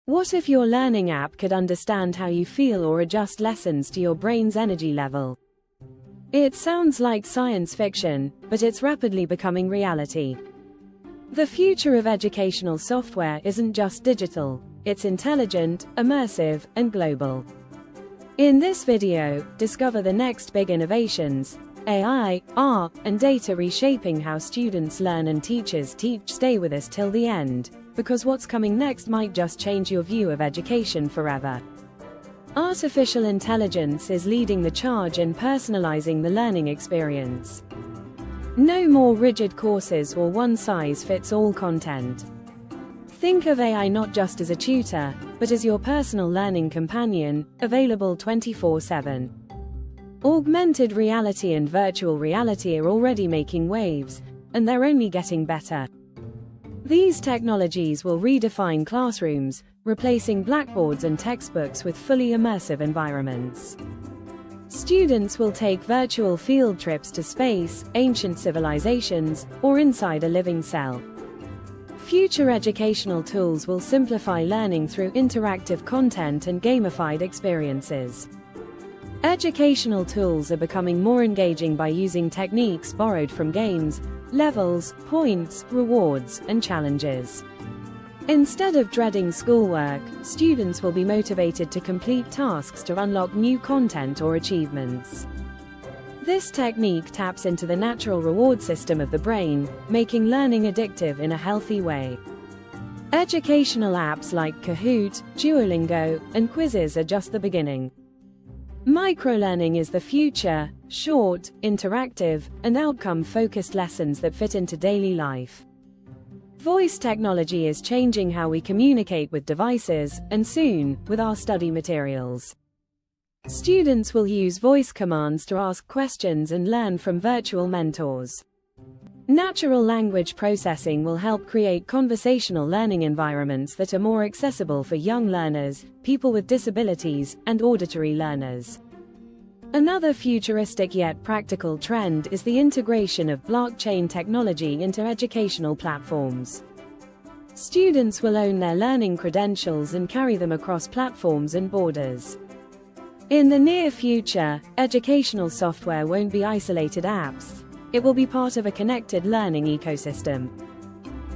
What if your learning app could understand how you feel or adjust lessons to your brain's energy level? It sounds like science fiction, but it's rapidly becoming reality. The future of educational software isn't just digital, it's intelligent, immersive, and global. In this video, discover the next big innovations, AI, R, and data reshaping how students learn and teachers teach. Stay with us till the end, because what's coming next might just change your view of education forever. Artificial intelligence is leading the charge in personalizing the learning experience. No more rigid courses or one-size-fits-all content. Think of AI not just as a tutor, but as your personal learning companion, available 24/7. Augmented reality and virtual reality are already making waves, and they're only getting better. These technologies will redefine classrooms, replacing blackboards and textbooks with fully immersive environments. Students will take virtual field trips to space, ancient civilizations, or inside a living cell. Future educational tools will simplify learning through interactive content and gamified experiences. Educational tools are becoming more engaging by using techniques borrowed from games, levels, points, rewards, and challenges. Instead of dreading schoolwork, students will be motivated to complete tasks to unlock new content or achievements. This technique taps into the natural reward system of the brain, making learning addictive in a healthy way. Educational apps like Kahoot, Duolingo, and quizzes are just the beginning. Microlearning is the future: short, interactive, and outcome-focused lessons that fit into daily life. Voice technology is changing how we communicate with devices, and soon, with our study materials. Students will use voice commands to ask questions and learn from virtual mentors. Natural language processing will help create conversational learning environments that are more accessible for young learners, people with disabilities, and auditory learners. Another futuristic yet practical trend is the integration of blockchain technology into educational platforms. Students will own their learning credentials and carry them across platforms and borders. In the near future, educational software won't be isolated apps. It will be part of a connected learning ecosystem.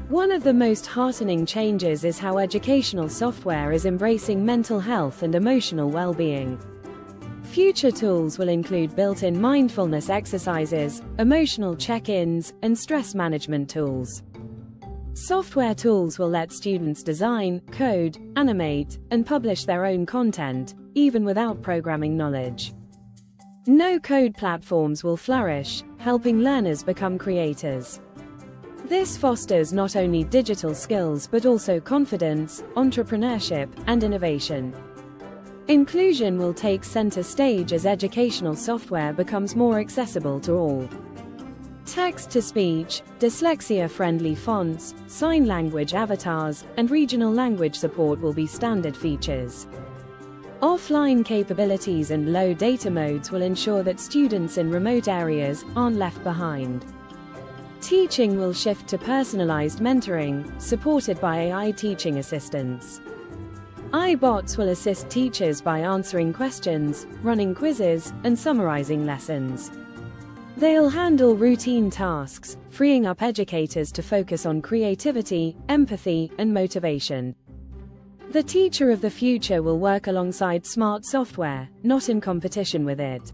One of the most heartening changes is how educational software is embracing mental health and emotional well-being. Future tools will include built-in mindfulness exercises, emotional check-ins, and stress management tools. Software tools will let students design, code, animate, and publish their own content, even without programming knowledge. No-code platforms will flourish, helping learners become creators. This fosters not only digital skills but also confidence, entrepreneurship, and innovation. Inclusion will take center stage as educational software becomes more accessible to all. Text-to-speech, dyslexia-friendly fonts, sign language avatars, and regional language support will be standard features. Offline capabilities and low data modes will ensure that students in remote areas aren't left behind. Teaching will shift to personalized mentoring, supported by AI teaching assistants. iBots will assist teachers by answering questions, running quizzes, and summarizing lessons. They'll handle routine tasks, freeing up educators to focus on creativity, empathy, and motivation. The teacher of the future will work alongside smart software, not in competition with it.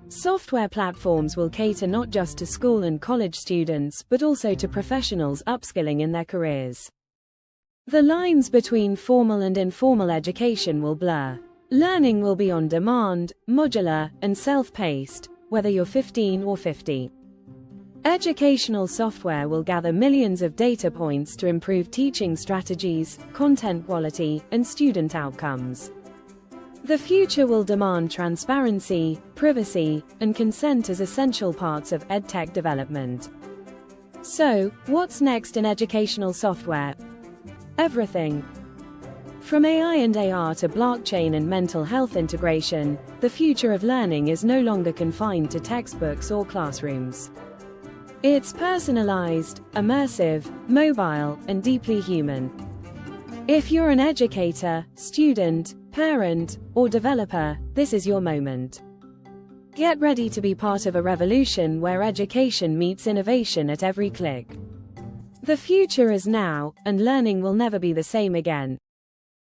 Software platforms will cater not just to school and college students but also to professionals upskilling in their careers. The lines between formal and informal education will blur. Learning will be on demand, modular, and self-paced, whether you're 15 or 50. Educational software will gather millions of data points to improve teaching strategies, content quality, and student outcomes. The future will demand transparency, privacy, and consent as essential parts of EdTech development. So, what's next in educational software? Everything. From AI and AR to blockchain and mental health integration, the future of learning is no longer confined to textbooks or classrooms. It's personalized, immersive, mobile, and deeply human. If you're an educator, student, parent, or developer, this is your moment. Get ready to be part of a revolution where education meets innovation at every click. The future is now, and learning will never be the same again.